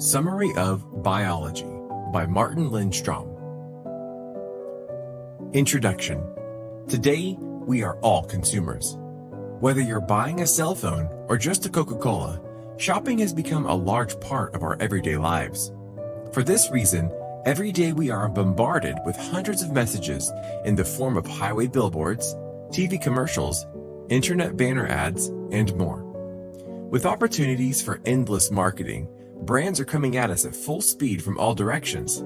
Summary of Buyology by Martin Lindstrom. Introduction. Today, we are all consumers. Whether you're buying a cell phone or just a Coca-Cola, shopping has become a large part of our everyday lives. For this reason, every day we are bombarded with hundreds of messages in the form of highway billboards, TV commercials, internet banner ads, and more. With opportunities for endless marketing, brands are coming at us at full speed from all directions.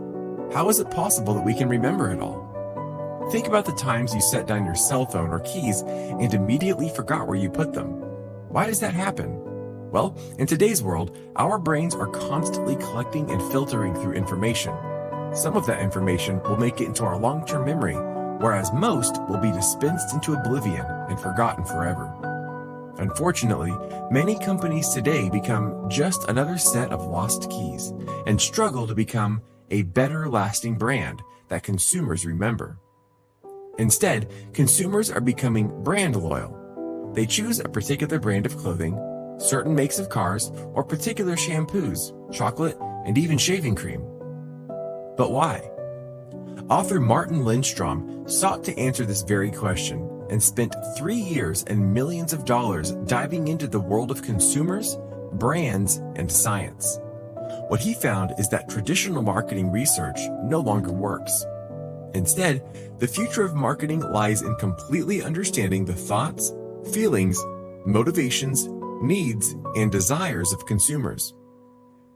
How is it possible that we can remember it all? Think about the times you set down your cell phone or keys and immediately forgot where you put them. Why does that happen? Well, in today's world, our brains are constantly collecting and filtering through information. Some of that information will make it into our long-term memory, whereas most will be dispensed into oblivion and forgotten forever. Unfortunately, many companies today become just another set of lost keys and struggle to become a better lasting brand that consumers remember. Instead, consumers are becoming brand loyal. They choose a particular brand of clothing, certain makes of cars, or particular shampoos, chocolate, and even shaving cream. But why? Author Martin Lindstrom sought to answer this very question and spent 3 years and millions of dollars diving into the world of consumers, brands, and science. What he found is that traditional marketing research no longer works. Instead, the future of marketing lies in completely understanding the thoughts, feelings, motivations, needs, and desires of consumers.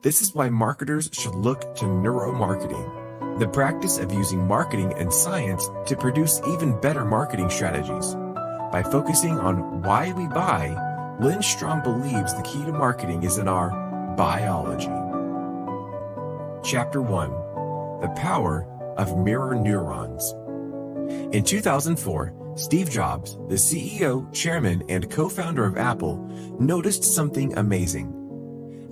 This is why marketers should look to neuromarketing, the practice of using marketing and science to produce even better marketing strategies. By focusing on why we buy, Lindstrom believes the key to marketing is in our biology. Chapter 1. The Power of Mirror Neurons. In 2004, Steve Jobs, the CEO, chairman, and co-founder of Apple, noticed something amazing.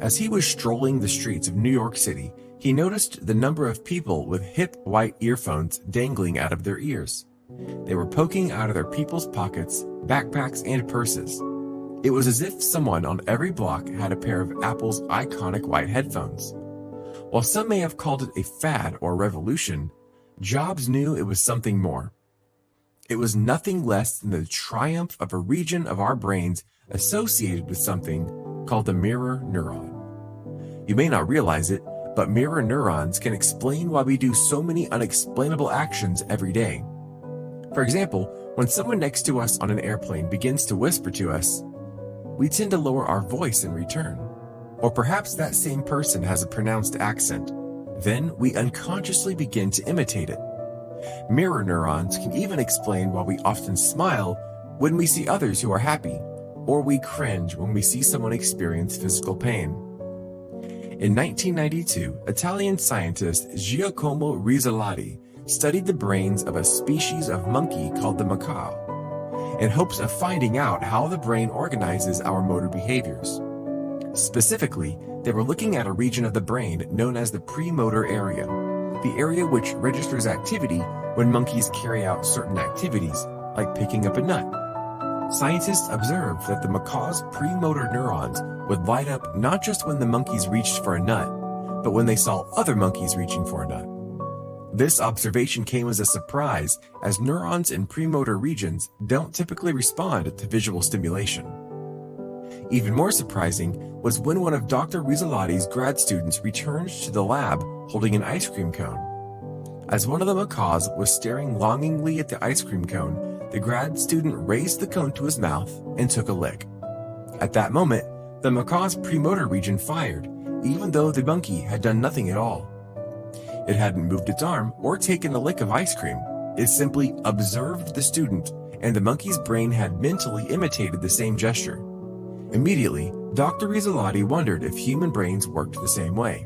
As he was strolling the streets of New York City, he noticed the number of people with hip white earphones dangling out of their ears. They were poking out of their people's pockets, backpacks, and purses. It was as if someone on every block had a pair of Apple's iconic white headphones. While some may have called it a fad or revolution, Jobs knew it was something more. It was nothing less than the triumph of a region of our brains associated with something called the mirror neuron. You may not realize it, but mirror neurons can explain why we do so many unexplainable actions every day. For example, when someone next to us on an airplane begins to whisper to us, we tend to lower our voice in return. Or perhaps that same person has a pronounced accent. Then we unconsciously begin to imitate it. Mirror neurons can even explain why we often smile when we see others who are happy, or we cringe when we see someone experience physical pain. In 1992, Italian scientist Giacomo Rizzolatti studied the brains of a species of monkey called the macaque, in hopes of finding out how the brain organizes our motor behaviors. Specifically, they were looking at a region of the brain known as the premotor area, the area which registers activity when monkeys carry out certain activities, like picking up a nut. Scientists observed that the macaque's premotor neurons would light up not just when the monkeys reached for a nut, but when they saw other monkeys reaching for a nut. This observation came as a surprise, as neurons in premotor regions don't typically respond to visual stimulation. Even more surprising was when one of Dr. Rizzolatti's grad students returned to the lab holding an ice cream cone. As one of the macaques was staring longingly at the ice cream cone, the grad student raised the cone to his mouth and took a lick. At that moment, the macaque's premotor region fired, even though the monkey had done nothing at all. It hadn't moved its arm or taken a lick of ice cream. It simply observed the student, and the monkey's brain had mentally imitated the same gesture. Immediately, Dr. Rizzolatti wondered if human brains worked the same way.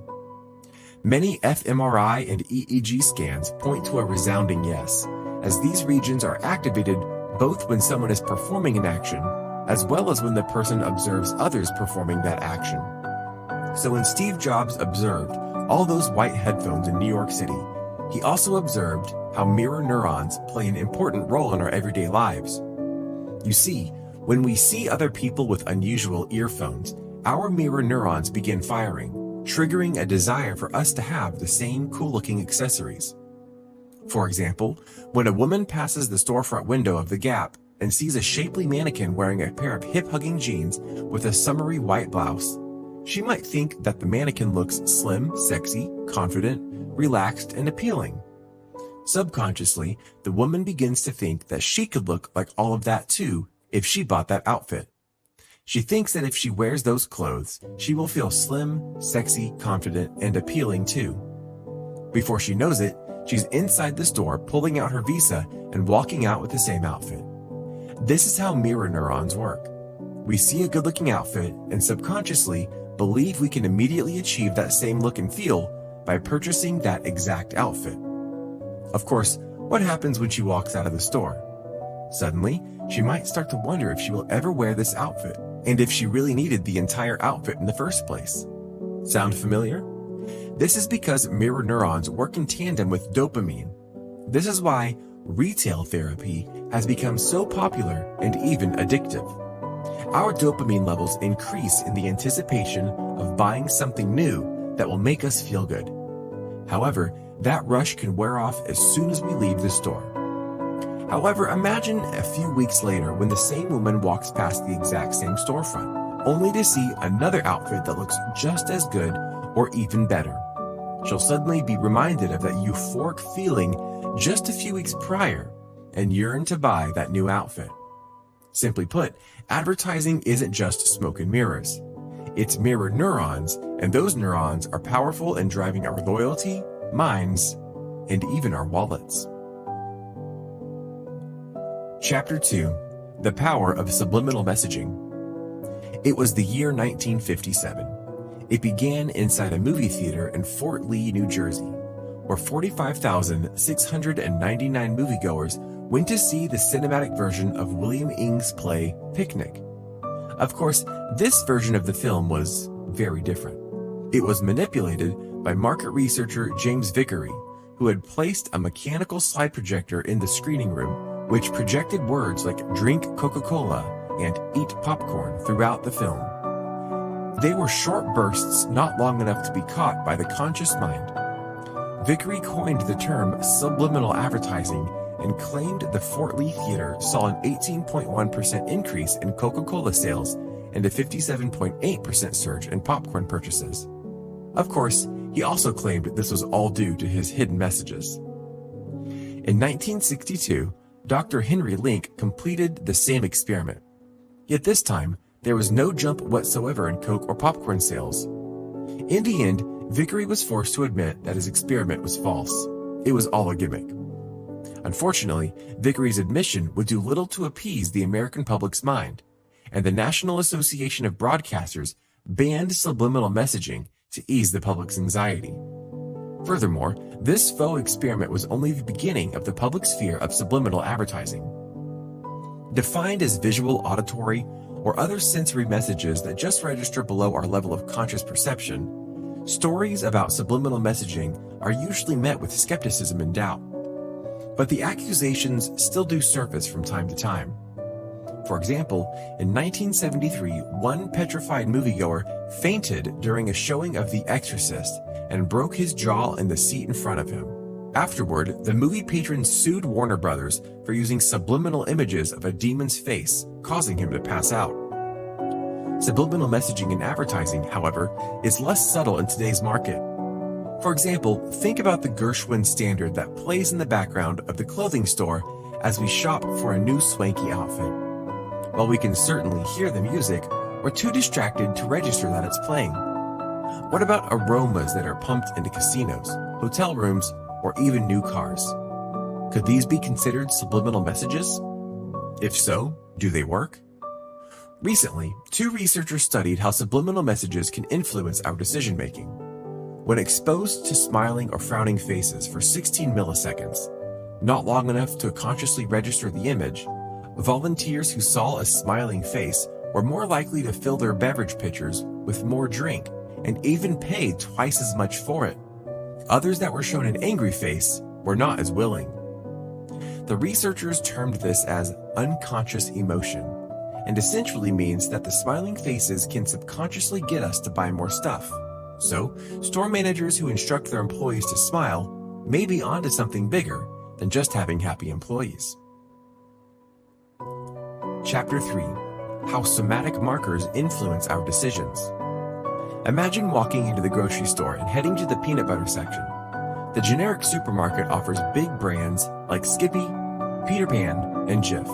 Many fMRI and EEG scans point to a resounding yes, as these regions are activated both when someone is performing an action, as well as when the person observes others performing that action. So when Steve Jobs observed all those white headphones in New York City, he also observed how mirror neurons play an important role in our everyday lives. You see, when we see other people with unusual earphones, our mirror neurons begin firing, triggering a desire for us to have the same cool-looking accessories. For example, when a woman passes the storefront window of the Gap and sees a shapely mannequin wearing a pair of hip-hugging jeans with a summery white blouse, she might think that the mannequin looks slim, sexy, confident, relaxed, and appealing. Subconsciously, the woman begins to think that she could look like all of that too if she bought that outfit. She thinks that if she wears those clothes, she will feel slim, sexy, confident, and appealing too. Before she knows it, she's inside the store pulling out her Visa and walking out with the same outfit. This is how mirror neurons work. We see a good-looking outfit and subconsciously believe we can immediately achieve that same look and feel by purchasing that exact outfit. Of course, what happens when she walks out of the store? Suddenly, she might start to wonder if she will ever wear this outfit, and if she really needed the entire outfit in the first place. Sound familiar? This is because mirror neurons work in tandem with dopamine. This is why retail therapy has become so popular and even addictive. Our dopamine levels increase in the anticipation of buying something new that will make us feel good. However, that rush can wear off as soon as we leave the store. However, imagine a few weeks later when the same woman walks past the exact same storefront, only to see another outfit that looks just as good or even better. She'll suddenly be reminded of that euphoric feeling just a few weeks prior and yearn to buy that new outfit. Simply put, advertising isn't just smoke and mirrors. It's mirror neurons, and those neurons are powerful in driving our loyalty, minds, and even our wallets. Chapter 2. The Power of Subliminal Messaging. It was the year 1957. It began inside a movie theater in Fort Lee, New Jersey, where 45,699 moviegoers went to see the cinematic version of William Ing's play Picnic. Of course, this version of the film was very different. It was manipulated by market researcher James Vickery, who had placed a mechanical slide projector in the screening room, which projected words like "drink Coca-Cola" and "eat popcorn" throughout the film. They were short bursts not long enough to be caught by the conscious mind. Vickery coined the term subliminal advertising and claimed the Fort Lee Theater saw an 18.1% increase in Coca-Cola sales and a 57.8% surge in popcorn purchases. Of course, he also claimed this was all due to his hidden messages. In 1962, Dr. Henry Link completed the same experiment. Yet this time, there was no jump whatsoever in Coke or popcorn sales. In the end, Vickery was forced to admit that his experiment was false. It was all a gimmick. Unfortunately, Vickery's admission would do little to appease the American public's mind, and the National Association of Broadcasters banned subliminal messaging to ease the public's anxiety. Furthermore, this faux experiment was only the beginning of the public's fear of subliminal advertising. Defined as visual, auditory, or other sensory messages that just register below our level of conscious perception, stories about subliminal messaging are usually met with skepticism and doubt. But the accusations still do surface from time to time. For example, in 1973, one petrified moviegoer fainted during a showing of The Exorcist and broke his jaw in the seat in front of him. Afterward, the movie patron sued Warner Brothers for using subliminal images of a demon's face, causing him to pass out. Subliminal messaging in advertising, however, is less subtle in today's market. For example, think about the Gershwin standard that plays in the background of the clothing store as we shop for a new swanky outfit. While we can certainly hear the music, we're too distracted to register that it's playing. What about aromas that are pumped into casinos, hotel rooms, or even new cars? Could these be considered subliminal messages? If so, do they work? Recently, two researchers studied how subliminal messages can influence our decision-making. When exposed to smiling or frowning faces for 16 milliseconds, not long enough to consciously register the image, volunteers who saw a smiling face were more likely to fill their beverage pitchers with more drink and even pay twice as much for it. Others that were shown an angry face were not as willing. The researchers termed this as unconscious emotion, and essentially means that the smiling faces can subconsciously get us to buy more stuff. So, store managers who instruct their employees to smile may be onto something bigger than just having happy employees. Chapter 3: How Somatic Markers Influence Our Decisions. Imagine walking into the grocery store and heading to the peanut butter section. The generic supermarket offers big brands like Skippy, Peter Pan, and Jif.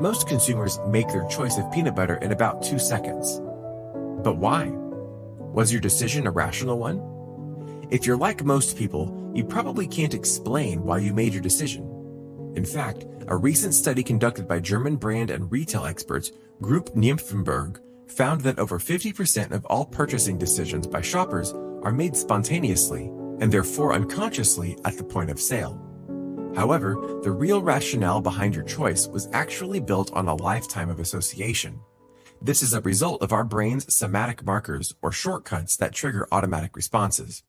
Most consumers make their choice of peanut butter in about 2 seconds. But why? Was your decision a rational one? If you're like most people, you probably can't explain why you made your decision. In fact, a recent study conducted by German brand and retail experts Group Nymphenburg found that over 50% of all purchasing decisions by shoppers are made spontaneously and therefore unconsciously at the point of sale. However, the real rationale behind your choice was actually built on a lifetime of association. This is a result of our brain's somatic markers, or shortcuts that trigger automatic responses.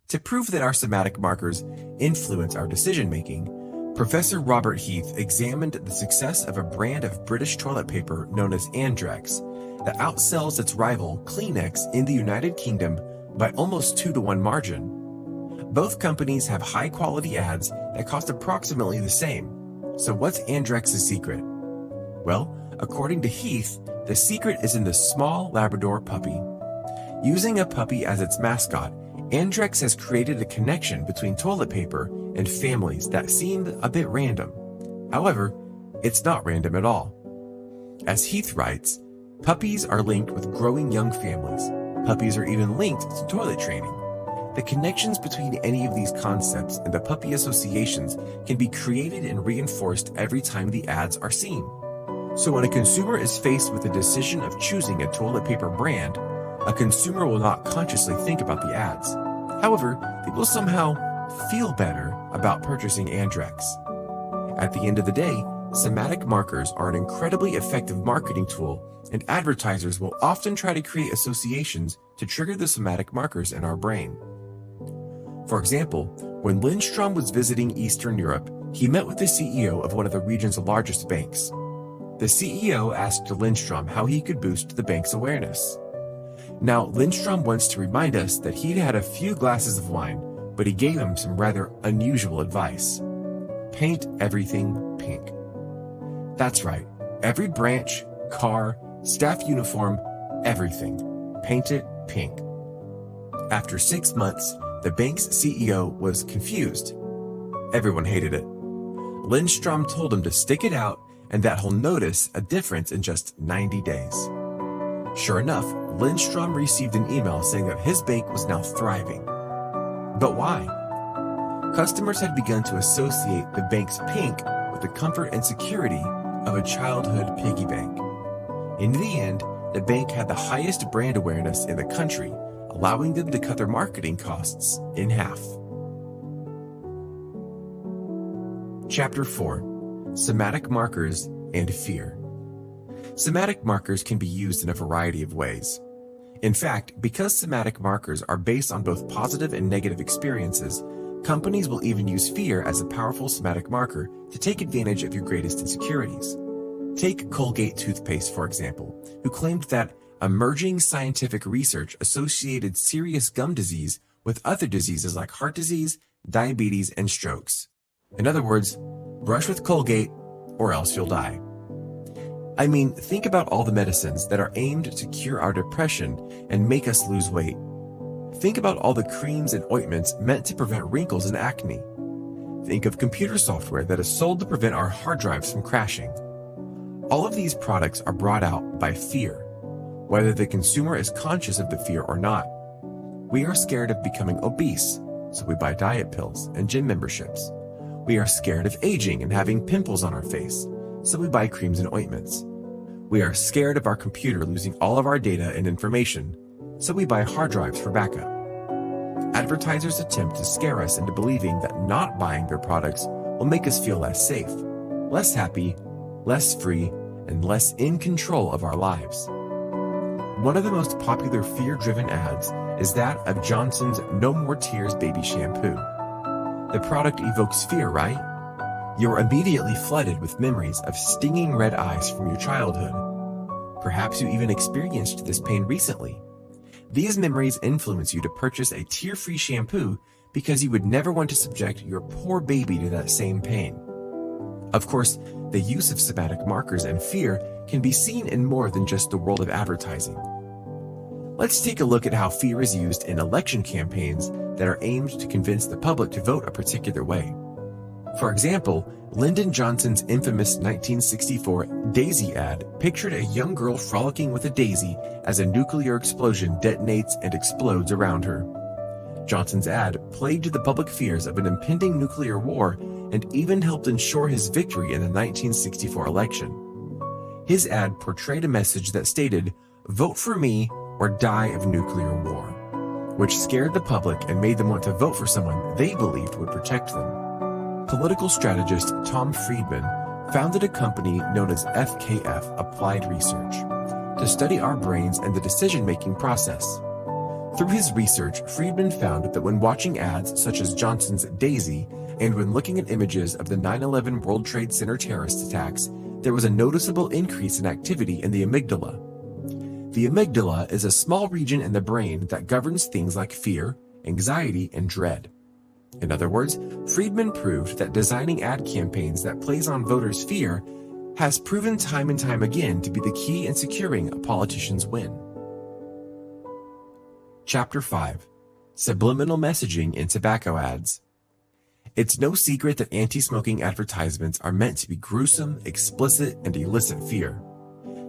To prove that our somatic markers influence our decision-making, Professor Robert Heath examined the success of a brand of British toilet paper known as Andrex that outsells its rival Kleenex in the United Kingdom by almost 2-to-1 margin. Both companies have high-quality ads that cost approximately the same. So what's Andrex's secret? Well, according to Heath, the secret is in the small Labrador puppy. Using a puppy as its mascot, Andrex has created a connection between toilet paper and families that seemed a bit random. However, it's not random at all. As Heath writes, puppies are linked with growing young families. Puppies are even linked to toilet training. The connections between any of these concepts and the puppy associations can be created and reinforced every time the ads are seen. So when a consumer is faced with the decision of choosing a toilet paper brand, a consumer will not consciously think about the ads. However, they will somehow feel better about purchasing Andrex. At the end of the day, somatic markers are an incredibly effective marketing tool, and advertisers will often try to create associations to trigger the somatic markers in our brain. For example, when Lindstrom was visiting Eastern Europe, he met with the CEO of one of the region's largest banks. The CEO asked Lindstrom how he could boost the bank's awareness. Now, Lindstrom wants to remind us that he'd had a few glasses of wine, but he gave him some rather unusual advice. Paint everything pink. That's right. Every branch, car, staff uniform, everything. Paint it pink. After 6 months, the bank's CEO was confused. Everyone hated it. Lindstrom told him to stick it out and that he'll notice a difference in just 90 days. Sure enough, Lindstrom received an email saying that his bank was now thriving. But why? Customers had begun to associate the bank's pink with the comfort and security of a childhood piggy bank. In the end, the bank had the highest brand awareness in the country, allowing them to cut their marketing costs in half. Chapter 4: Somatic Markers and Fear. Somatic markers can be used in a variety of ways. In fact, because somatic markers are based on both positive and negative experiences, companies will even use fear as a powerful somatic marker to take advantage of your greatest insecurities. Take Colgate toothpaste, for example, who claimed that emerging scientific research associated serious gum disease with other diseases like heart disease, diabetes, and strokes. In other words, brush with Colgate or else you'll die. I mean, think about all the medicines that are aimed to cure our depression and make us lose weight. Think about all the creams and ointments meant to prevent wrinkles and acne. Think of computer software that is sold to prevent our hard drives from crashing. All of these products are brought out by fear, whether the consumer is conscious of the fear or not. We are scared of becoming obese, so we buy diet pills and gym memberships. We are scared of aging and having pimples on our face, so we buy creams and ointments. We are scared of our computer losing all of our data and information, so we buy hard drives for backup. Advertisers attempt to scare us into believing that not buying their products will make us feel less safe, less happy, less free, and less in control of our lives. One of the most popular fear-driven ads is that of Johnson's No More Tears baby shampoo. The product evokes fear, right? You're immediately flooded with memories of stinging red eyes from your childhood. Perhaps you even experienced this pain recently. These memories influence you to purchase a tear-free shampoo because you would never want to subject your poor baby to that same pain. Of course, the use of somatic markers and fear can be seen in more than just the world of advertising. Let's take a look at how fear is used in election campaigns that are aimed to convince the public to vote a particular way. For example, Lyndon Johnson's infamous 1964 Daisy ad pictured a young girl frolicking with a daisy as a nuclear explosion detonates and explodes around her. Johnson's ad played to the public fears of an impending nuclear war and even helped ensure his victory in the 1964 election. His ad portrayed a message that stated, "Vote for me or die of nuclear war," which scared the public and made them want to vote for someone they believed would protect them. Political strategist Tom Friedman founded a company known as FKF Applied Research to study our brains and the decision-making process. Through his research, Friedman found that when watching ads such as Johnson's Daisy and when looking at images of the 9/11 World Trade Center terrorist attacks, there was a noticeable increase in activity in the amygdala. The amygdala is a small region in the brain that governs things like fear, anxiety, and dread. In other words, Friedman proved that designing ad campaigns that plays on voters' fear has proven time and time again to be the key in securing a politician's win. Chapter 5. Subliminal Messaging in Tobacco Ads. It's no secret that anti-smoking advertisements are meant to be gruesome, explicit, and elicit fear.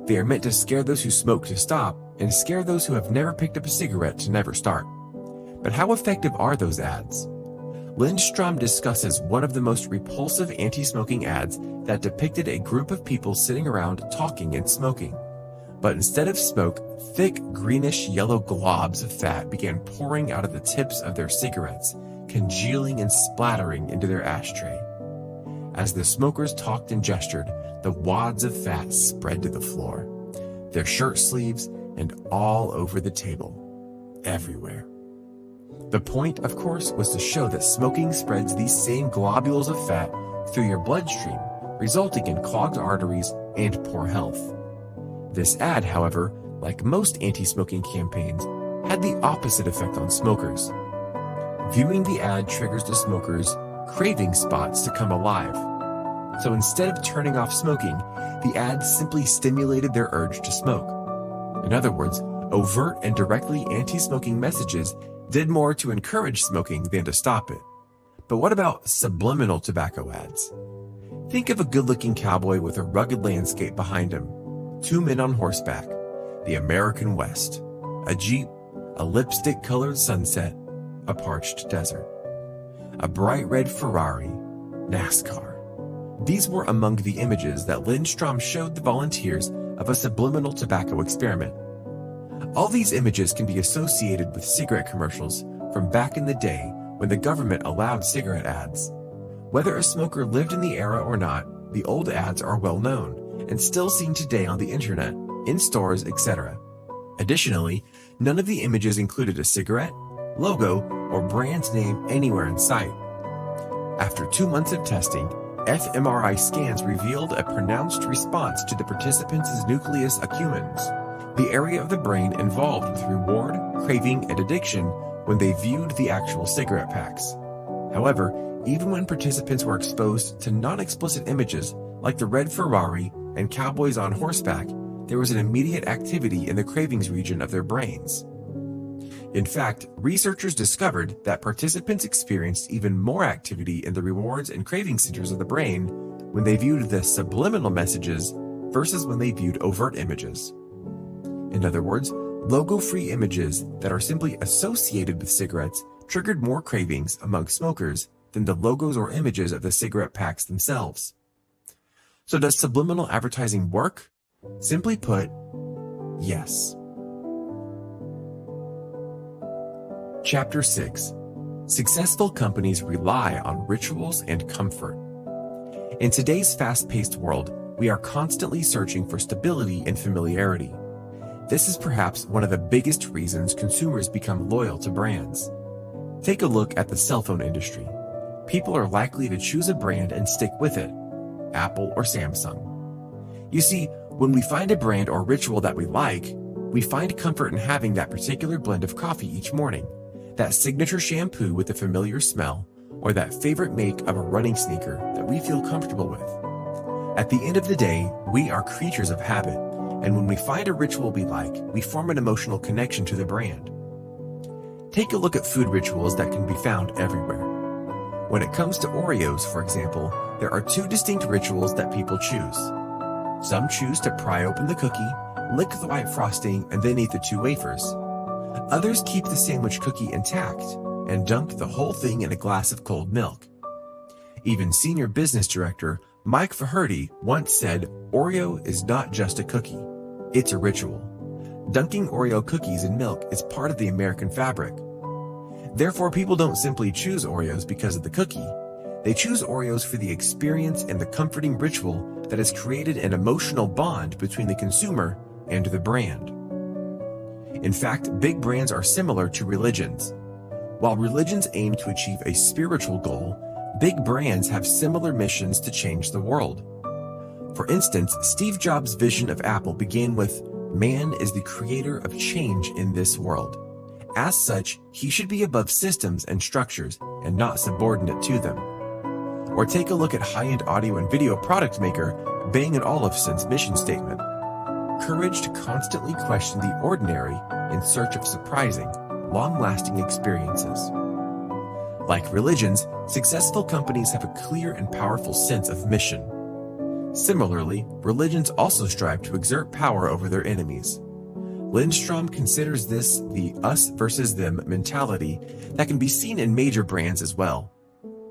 They are meant to scare those who smoke to stop and scare those who have never picked up a cigarette to never start. But how effective are those ads? Lindstrom discusses one of the most repulsive anti-smoking ads that depicted a group of people sitting around talking and smoking. But instead of smoke, thick greenish-yellow globs of fat began pouring out of the tips of their cigarettes, congealing and splattering into their ashtray. As the smokers talked and gestured, the wads of fat spread to the floor, their shirt sleeves, and all over the table, everywhere. The point, of course, was to show that smoking spreads these same globules of fat through your bloodstream, resulting in clogged arteries and poor health. This ad, however, like most anti-smoking campaigns, had the opposite effect on smokers. Viewing the ad triggers the smokers' craving spots to come alive. So instead of turning off smoking, the ad simply stimulated their urge to smoke. In other words, overt and directly anti-smoking messages did more to encourage smoking than to stop it. But what about subliminal tobacco ads? Think of a good-looking cowboy with a rugged landscape behind him, two men on horseback, the American West, a Jeep, a lipstick-colored sunset, a parched desert, a bright red Ferrari, NASCAR. These were among the images that Lindstrom showed the volunteers of a subliminal tobacco experiment. All these images can be associated with cigarette commercials from back in the day when the government allowed cigarette ads. Whether a smoker lived in the era or not, the old ads are well known and still seen today on the internet, in stores, etc. Additionally, none of the images included a cigarette, logo, or brand name anywhere in sight. After 2 months of testing, fMRI scans revealed a pronounced response to the participants' nucleus accumbens, the area of the brain involved with reward, craving, and addiction when they viewed the actual cigarette packs. However, even when participants were exposed to non-explicit images like the red Ferrari and cowboys on horseback, there was an immediate activity in the cravings region of their brains. In fact, researchers discovered that participants experienced even more activity in the rewards and craving centers of the brain when they viewed the subliminal messages versus when they viewed overt images. In other words, logo-free images that are simply associated with cigarettes triggered more cravings among smokers than the logos or images of the cigarette packs themselves. So does subliminal advertising work? Simply put, yes. Chapter 6. Successful companies rely on rituals and comfort. In today's fast-paced world, we are constantly searching for stability and familiarity. This is perhaps one of the biggest reasons consumers become loyal to brands. Take a look at the cell phone industry. People are likely to choose a brand and stick with it, Apple or Samsung. You see, when we find a brand or ritual that we like, We find comfort in having that particular blend of coffee each morning, that signature shampoo with a familiar smell, or that favorite make of a running sneaker that we feel comfortable with. At the end of the day, we are creatures of habit, and when we find a ritual we like, we form an emotional connection to the brand. Take a look at food rituals that can be found everywhere. When it comes to Oreos, for example, there are two distinct rituals that people choose. Some choose to pry open the cookie, lick the white frosting, and then eat the two wafers. Others keep the sandwich cookie intact and dunk the whole thing in a glass of cold milk. Even Senior Business Director Mike Faherty once said, "Oreo is not just a cookie, it's a ritual." Dunking Oreo cookies in milk is part of the American fabric. Therefore, people don't simply choose Oreos because of the cookie. They choose Oreos for the experience and the comforting ritual that has created an emotional bond between the consumer and the brand. In fact, big brands are similar to religions. While religions aim to achieve a spiritual goal, big brands have similar missions to change the world. For instance, Steve Jobs' vision of Apple began with, "Man is the creator of change in this world. As such, he should be above systems and structures and not subordinate to them." Or take a look at high-end audio and video product maker Bang & Olufsen's mission statement: "Courage to constantly question the ordinary in search of surprising, long-lasting experiences." Like religions, successful companies have a clear and powerful sense of mission. Similarly, religions also strive to exert power over their enemies. Lindstrom considers this the us versus them mentality that can be seen in major brands as well.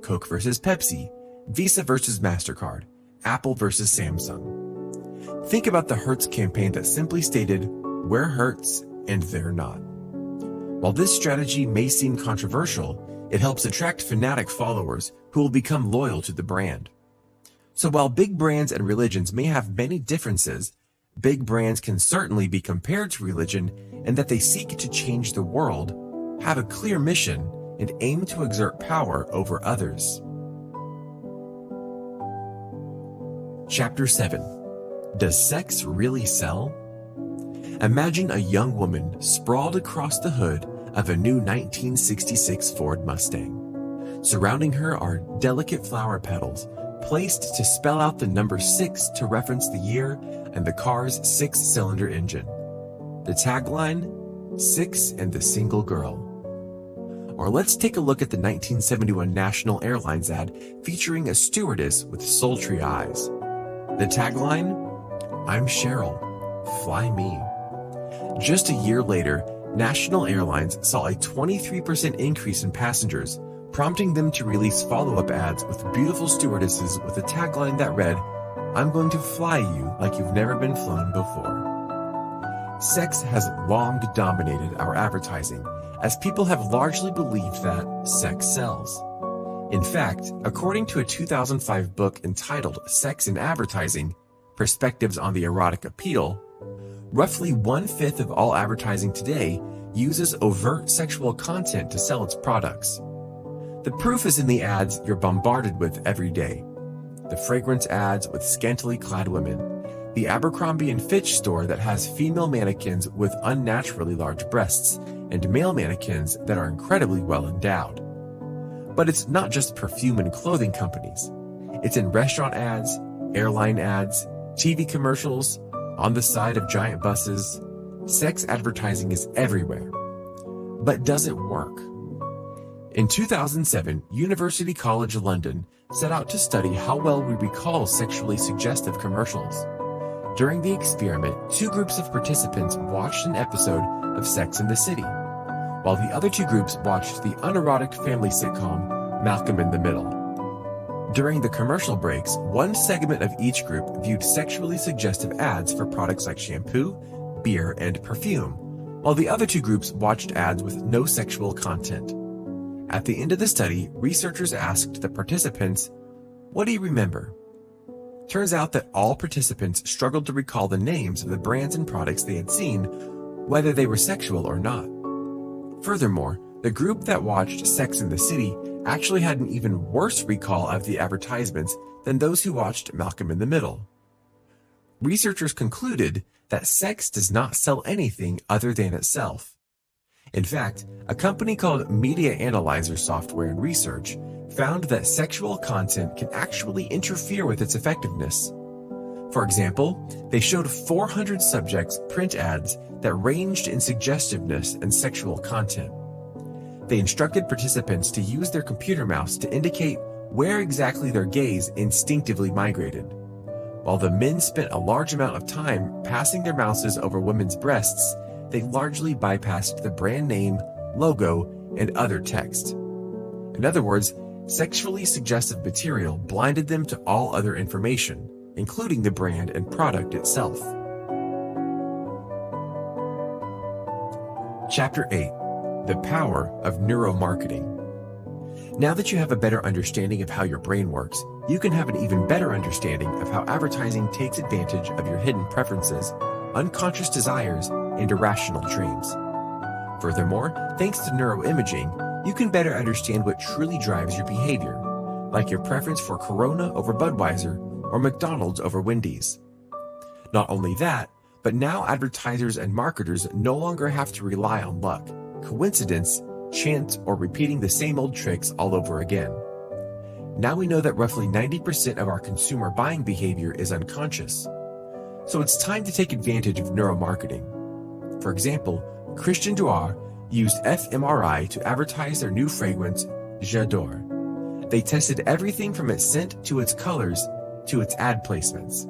Coke versus Pepsi, Visa versus MasterCard, Apple versus Samsung. Think about the Hertz campaign that simply stated, "We're Hertz and they're not." While this strategy may seem controversial, it helps attract fanatic followers who will become loyal to the brand. So while big brands and religions may have many differences, big brands can certainly be compared to religion in that they seek to change the world, have a clear mission, and aim to exert power over others. Chapter 7. Does sex really sell? Imagine a young woman sprawled across the hood of a new 1966 Ford Mustang. Surrounding her are delicate flower petals, placed to spell out the number 6 to reference the year and the car's 6-cylinder engine. The tagline, "Six and the Single Girl." Or let's take a look at the 1971 National Airlines ad featuring a stewardess with sultry eyes. The tagline, "I'm Cheryl, fly me." Just a year later, National Airlines saw a 23% increase in passengers, prompting them to release follow-up ads with beautiful stewardesses with a tagline that read, "I'm going to fly you like you've never been flown before." Sex has long dominated our advertising, as people have largely believed that sex sells. In fact, according to a 2005 book entitled Sex in Advertising: Perspectives on the Erotic Appeal, roughly 1/5 of all advertising today uses overt sexual content to sell its products. The proof is in the ads you're bombarded with every day. The fragrance ads with scantily clad women, the Abercrombie & Fitch store that has female mannequins with unnaturally large breasts, and male mannequins that are incredibly well endowed. But it's not just perfume and clothing companies. It's in restaurant ads, airline ads, TV commercials, on the side of giant buses. Sex advertising is everywhere. But does it work? In 2007, University College London set out to study how well we recall sexually suggestive commercials. During the experiment, 2 groups of participants watched an episode of Sex and the City, while the other 2 groups watched the unerotic family sitcom Malcolm in the Middle. During the commercial breaks, one segment of each group viewed sexually suggestive ads for products like shampoo, beer, and perfume, while the other 2 groups watched ads with no sexual content. At the end of the study, researchers asked the participants, "What do you remember?" Turns out that all participants struggled to recall the names of the brands and products they had seen, whether they were sexual or not. Furthermore, the group that watched Sex and the City actually had an even worse recall of the advertisements than those who watched Malcolm in the Middle. researchers concluded that sex does not sell anything other than itself. In fact, a company called Media Analyzer Software and Research found that sexual content can actually interfere with its effectiveness. For example, they showed 400 subjects print ads that ranged in suggestiveness and sexual content. They instructed participants to use their computer mouse to indicate where exactly their gaze instinctively migrated. While the men spent a large amount of time passing their mouses over women's breasts, they largely bypassed the brand name, logo, and other text. In other words, sexually suggestive material blinded them to all other information, including the brand and product itself. Chapter 8: The Power of Neuromarketing. Now that you have a better understanding of how your brain works, you can have an even better understanding of how advertising takes advantage of your hidden preferences, unconscious desires, and irrational dreams. Furthermore, thanks to neuroimaging, you can better understand what truly drives your behavior, like your preference for Corona over Budweiser or McDonald's over Wendy's. Not only that, but now advertisers and marketers no longer have to rely on luck, coincidence, chance, or repeating the same old tricks all over again. Now we know that roughly 90% of our consumer buying behavior is unconscious. So it's time to take advantage of neuromarketing. For example, Christian Dior used fMRI to advertise their new fragrance, J'adore. They tested everything from its scent to its colors to its ad placements.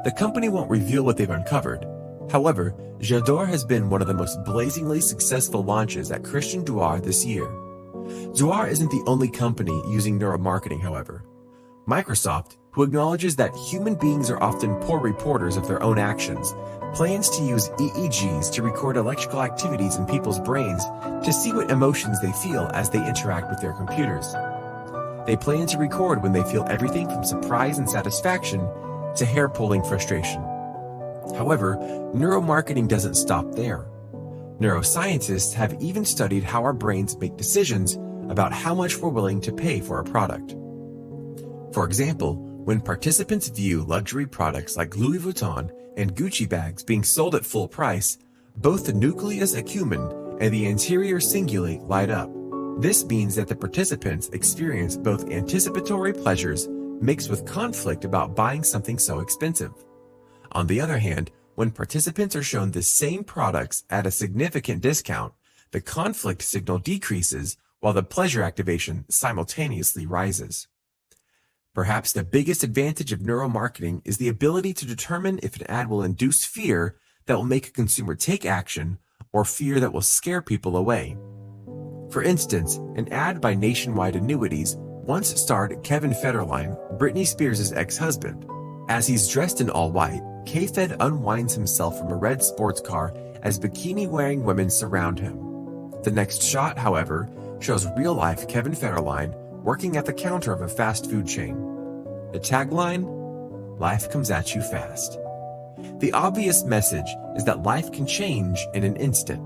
The company won't reveal what they've uncovered. However, J'adore has been one of the most blazingly successful launches at Christian Dior this year. Dior isn't the only company using neuromarketing, however. Microsoft, who acknowledges that human beings are often poor reporters of their own actions, plans to use EEGs to record electrical activities in people's brains to see what emotions they feel as they interact with their computers. They plan to record when they feel everything from surprise and satisfaction to hair-pulling frustration. However, neuromarketing doesn't stop there. Neuroscientists have even studied how our brains make decisions about how much we're willing to pay for a product. For example, when participants view luxury products like Louis Vuitton and Gucci bags being sold at full price, both the nucleus accumbens and the anterior cingulate light up. This means that the participants experience both anticipatory pleasures mixed with conflict about buying something so expensive. On the other hand, when participants are shown the same products at a significant discount, the conflict signal decreases while the pleasure activation simultaneously rises. Perhaps the biggest advantage of neuromarketing is the ability to determine if an ad will induce fear that will make a consumer take action or fear that will scare people away. For instance, an ad by Nationwide Annuities once starred Kevin Federline, Britney Spears' ex-husband. As he's dressed in all white, K-Fed unwinds himself from a red sports car as bikini-wearing women surround him. The next shot, however, shows real-life Kevin Federline working at the counter of a fast food chain. The tagline, "Life comes at you fast." The obvious message is that life can change in an instant.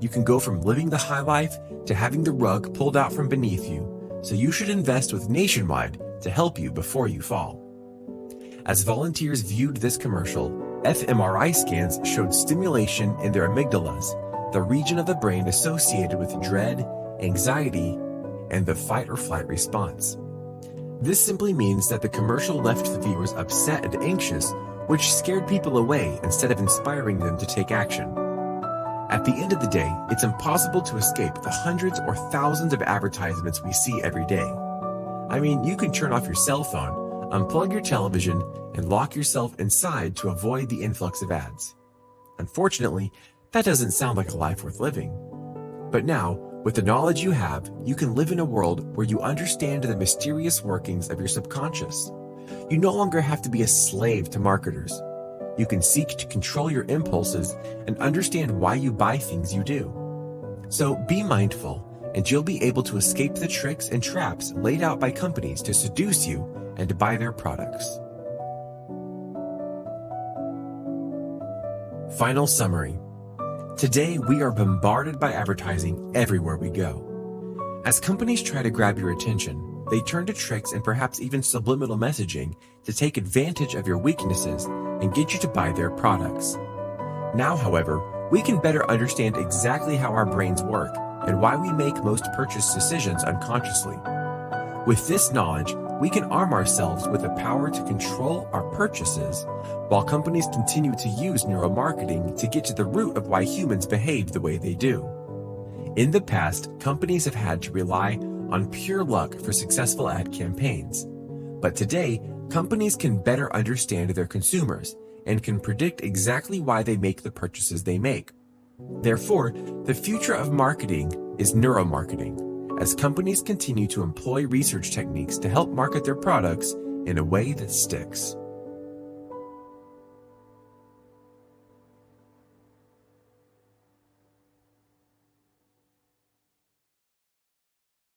You can go from living the high life to having the rug pulled out from beneath you, so you should invest with Nationwide to help you before you fall. As volunteers viewed this commercial, fMRI scans showed stimulation in their amygdalas, the region of the brain associated with dread, anxiety, and the fight or flight response. This simply means that the commercial left the viewers upset and anxious, which scared people away instead of inspiring them to take action. At the end of the day, it's impossible to escape the hundreds or thousands of advertisements we see every day. I mean, you can turn off your cell phone, unplug your television, and lock yourself inside to avoid the influx of ads. Unfortunately, that doesn't sound like a life worth living. But now, with the knowledge you have, you can live in a world where you understand the mysterious workings of your subconscious. You no longer have to be a slave to marketers. You can seek to control your impulses and understand why you buy things you do. So be mindful, and you'll be able to escape the tricks and traps laid out by companies to seduce you and to buy their products. Final summary. Today, we are bombarded by advertising everywhere we go. As companies try to grab your attention, they turn to tricks and perhaps even subliminal messaging to take advantage of your weaknesses and get you to buy their products. Now, however, we can better understand exactly how our brains work and why we make most purchase decisions unconsciously. With this knowledge, we can arm ourselves with the power to control our purchases, while companies continue to use neuromarketing to get to the root of why humans behave the way they do. In the past, companies have had to rely on pure luck for successful ad campaigns. But today, companies can better understand their consumers and can predict exactly why they make the purchases they make. Therefore, the future of marketing is neuromarketing, as companies continue to employ research techniques to help market their products in a way that sticks.